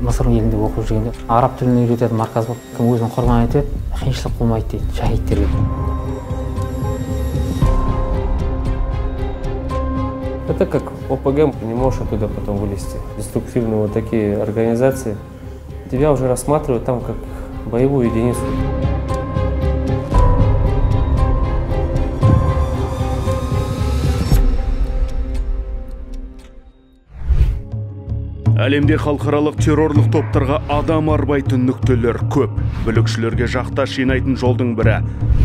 Мысыр елінде оқып жүргенде араб тілін үйретеді, марказ болып, кім өзін құрбан етеді, қиыншылық болмайды дейді шахидтерге. Это как ОПГ, не можешь оттуда потом вылезти. Деструктивные вот такие организации тебя уже рассматривают там как боевую единицу. Әлемде халықаралық террорлық топтарға адам арбайтын нүктелер көп. Бүлікшілерге жақта шинайтын жолдың бірі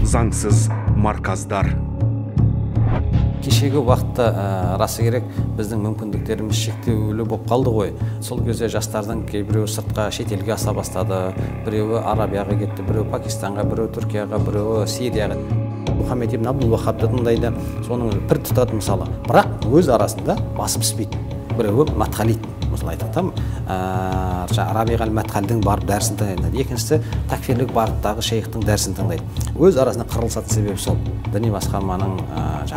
заңсыз марказдар. Кешегі уақытта расы керек біздің мүмкіндіктеріміз шектеулі болып қалды ғой. Сол кезде жастардың кейбіреуі сыртқа шетелге аса бастады. Біреуі Арабияға кетті, біреуі Пакистанға, біреуі Түркияға, біреуі Сирияға. Мұхаммед ибн Абдул-Ваххабты тыңдайды, соның бір тұтады мысалы. Бірақ өз арасында басы піспейді. Біреуі Матхалид, мысалы айтқан Рабиғ әл-Матхалидың барып дәрісін тыңдайды. Екіншісі такфирлік бағыттағы шейхтің дәрісін тыңдайды. Өз арасында қырылысатын себебі сол. Діни басқарманың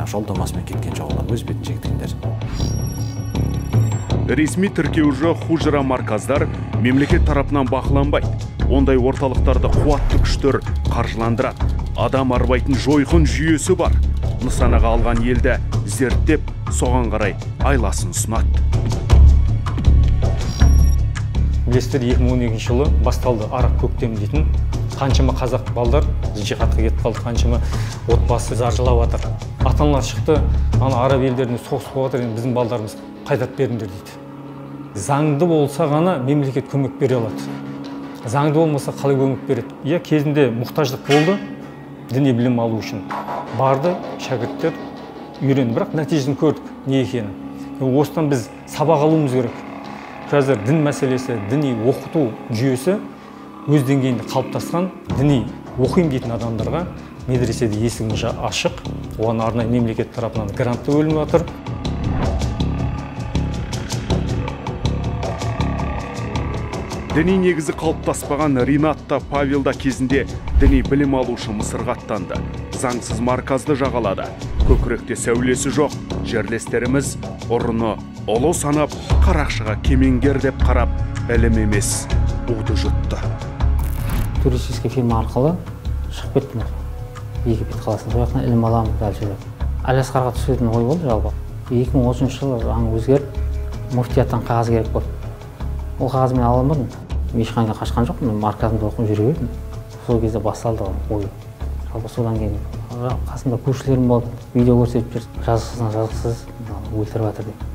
жолдамасымен кеткен жоғалар, өз бетін шектендер. Ресми тіркеуші хужра марказдар мемлекет тарапынан бақыланбайды. Ондай орталықтарды қуатты күштер қаржыландырады. Адам арбайтын жойқын жүйесі бар. Нысанаға алған елді зерттеп, соған қарай айласын ұсынады. Білесіздер, 2012 жылы басталды араб көктемі дейтін. Қаншама қазақ балдар жихадқа кетіп қалды, қаншама отбасы зар жылап жатыр. Ата-аналар шықты, ана араб елдеріне соғыс болып жатыр, біздің балдарымыз қайтарып беріңдер дейді. Заңды болса ғана мемлекет көмек бере алады. Заңды болмаса қалай көмек береді? Иә, кезінде мұқтаждық болды, діни білім алу үшін. Барды, шәкірттер үйренді, бірақ нәтижесін көрдік, не екені. Осыдан біз сабақ алуымыз керек. Қазір дін мәселесі, діни оқыту жүйесі өз деңгейінде қалыптасқан, діни оқимын дейтін адамдарға медреседе есігіміз ашық, оған арнайы мемлекет тарапынан грантты бөлініп жатыр. Діни негізі қалыптаспаған Ринатта Павелда кезінде діни білім алушы Мысырға аттанды. Заңсыз марказды жағалады. Көкіректе сәулесі жоқ. Жерлестеріміз ұрыны ұлы санап, қарақшыға кемеңгер деп қарап, ілім емес, уды жұтты. Туристический фильм арқылы шығып кеттім. Египет қаласында сол жақтан ілім аламын дәл Әлиасқарға түсетін ой болды жалпы. 2013 жылы заң өзгеріп, муфтияттан қағаз керек болды. Ол қағаз мен ала алмадым. Ешқайда қашқан жоқпын, марказымды оқып жүре бердім. Сол кезде басталды ой. Жалпы содан кейін қасымда көршілерім болды, видео көрсетіп жүр, жазықсыз өлтіріп жатыр деп.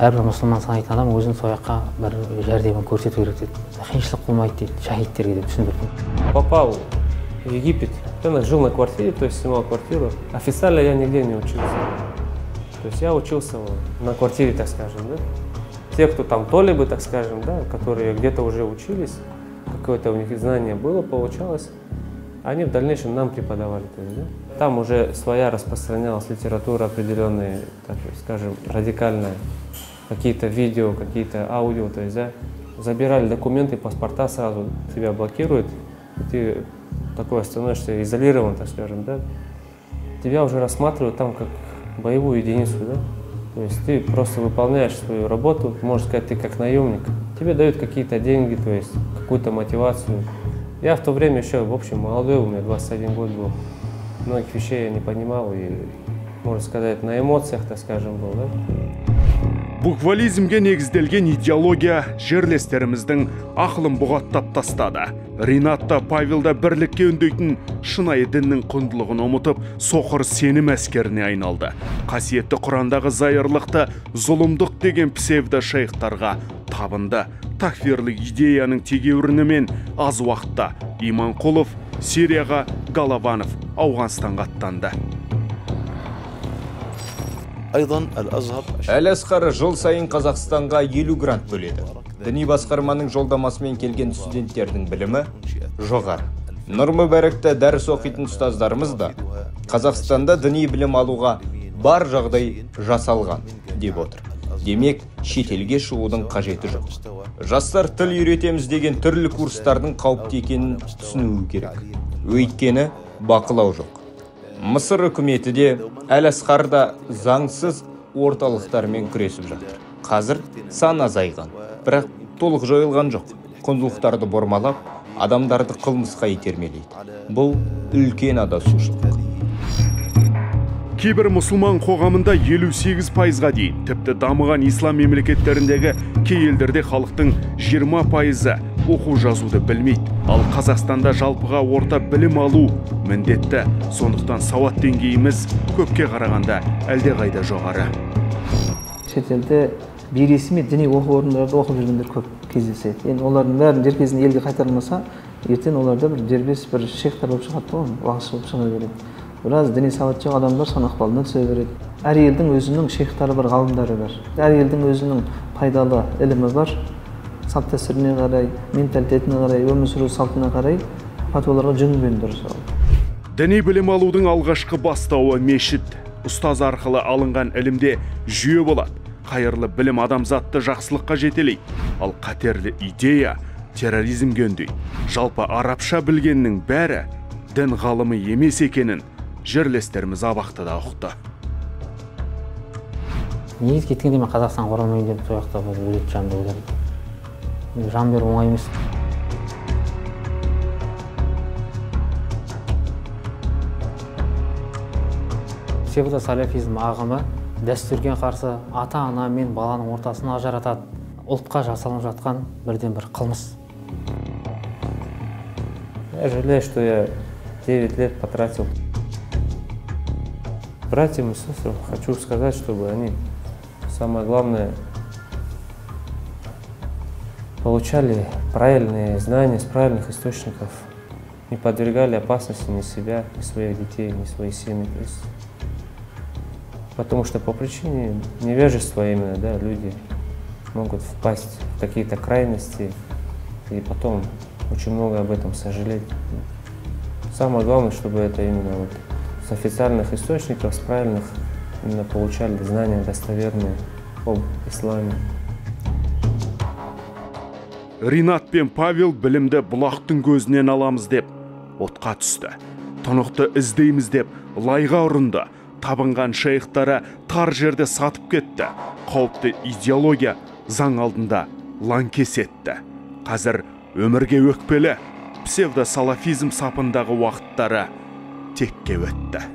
Әрбір мұсылман санайтын адам өзін сояққа бір жәрдемін көрсету керек дейді. Қиыншылық болмайды дейді, шахидтерге деп түсіндірдім. Попал в Египет, я жил на квартире, то есть снимал квартиру. Официально я нигде не учился. То есть я учился на квартире, так скажем, да. Те, кто там толибы, так скажем, да, которые где-то уже учились, какое-то у них знание было, получалось, они в дальнейшем нам преподавали. То есть, да. Там уже своя распространялась литература определенная, так скажем, радикальная, какие-то видео, какие-то аудио, то есть, да, забирали документы, паспорта сразу, тебя блокируют, и ты такой становишься изолирован, так скажем, да. Тебя уже рассматривают там как боевую единицу, да. То есть ты просто выполняешь свою работу, можно сказать, ты как наемник. Тебе дают какие-то деньги, то есть какую-то мотивацию. Я в то время еще, в общем, молодой, у меня 21 год был. Многих вещей я не понимал и, можно сказать, на эмоциях, так скажем, был, да. Буквализмге негізделген идеология жерлестеріміздің ақылын бұғаттап тастады. Ринатта Павелда бірлікке үндейтін шынайы діннің құндылығын ұмытып, соқыр сенім әскеріне айналды. Қасиетті Құрандағы зайырлықты зұлымдық деген псевдо шейхтарға табынды. Такфирлік идеяның тегеурінімен аз уақытта Иманқұлов Сирияға, Голованов Ауғанстанға аттанды. Әлиасқар жыл сайын Қазақстанға 50 грант бөледі. Діни басқарманың жолдамасымен келген студенттердің білімі жоғары. Нұр-Мүбәрәкте дәріс оқитын ұстаздарымыз да Қазақстанда діни білім алуға бар жағдай жасалған деп отыр. Демек, шетелге шығудың қажеті жоқ. Жастар тіл үйретеміз деген түрлі курстардың қауіпті екенін түсінуі керек. Өйткені бақылау жоқ. Мысыр үкіметі де Әлиасқарда заңсыз орталықтармен күресіп жатыр. Қазір сан азайған, бірақ толық жойылған жоқ. құндылықтарды бұрмалап, адамдарды қылмысқа итермелейді. Бұл үлкен адасушылық. Кейбір мұсылман қоғамында 58%-ға дейін, тіпті дамыған ислам мемлекеттеріндегі кей елдерде халықтың 20%-ы оқу жазуды білмейді. Ал Қазақстанда жалпыға орта білім алу міндетті. Сондықтан сауат деңгейіміз көпке қарағанда әлдеқайда жоғары. Шетелде бейресми діни оқу орындарында оқып жүргендер көп кездеседі. Енді олардың бәрін дер кезінде елге қайтарылмаса, ертең оларда бір дербес бір шейхтар болып шығады ғой, уағызшы болып шыға береді. Біраз діни сауат жоқ адамдар соның ықпалына түсе береді. Әр елдің өзінің шейхтары бар, ғалымдары бар. Әр елдің өзінің пайдалы ілімі бар. Салт дәстүріне қарай, менталитетіне қарай, өмір сүру салтына қарай фатуаларға жүгінген дұрыс. Діни білім алудың алғашқы бастауы мешіт. Ұстаз арқылы алынған ілімде жүйе болады. Қайырлы білім адамзатты жақсылыққа жетелейді. Ал қатерлі идея терроризмге үндейді. Жалпы арабша білгеннің бәрі дін ғалымы емес екенін жерлестеріміз абақтыда ұқты. Негіз кеткенде мен Қазақстанға оралмайын деп сол жақта өлетін жанды ойладым. Жан беру оңай емес. Псевдосалафизм ағымы дәстүрге қарсы ата-ана мен баланың ортасын ажыратады. Ұлтқа жасалынып жатқан бірден бір қылмыс. Я жалею, что я 9 лет потратил. Братьям и сестрам хочу сказать, чтобы они, самое главное, получали правильные знания с правильных источников, не подвергали опасности ни себя, ни своих детей, ни своей семьи. Потому что по причине невежества именно, да, люди могут впасть в какие-то крайности и потом очень много об этом сожалеть. Самое главное, чтобы это именно вот с официальных источников, с правильных, именно получали знания достоверные об исламе. Ринат пен Павел білімді бұлақтың көзінен аламыз деп отқа түсті. Тұнықты іздейміз деп лайға ұрынды. Табынған шейхтары тар жерде сатып кетті. Қауіпті идеология заң алдында лаңкес етті. Қазір өмірге өкпелі, псевдосалафизм сапындағы уақыттары текке өтті.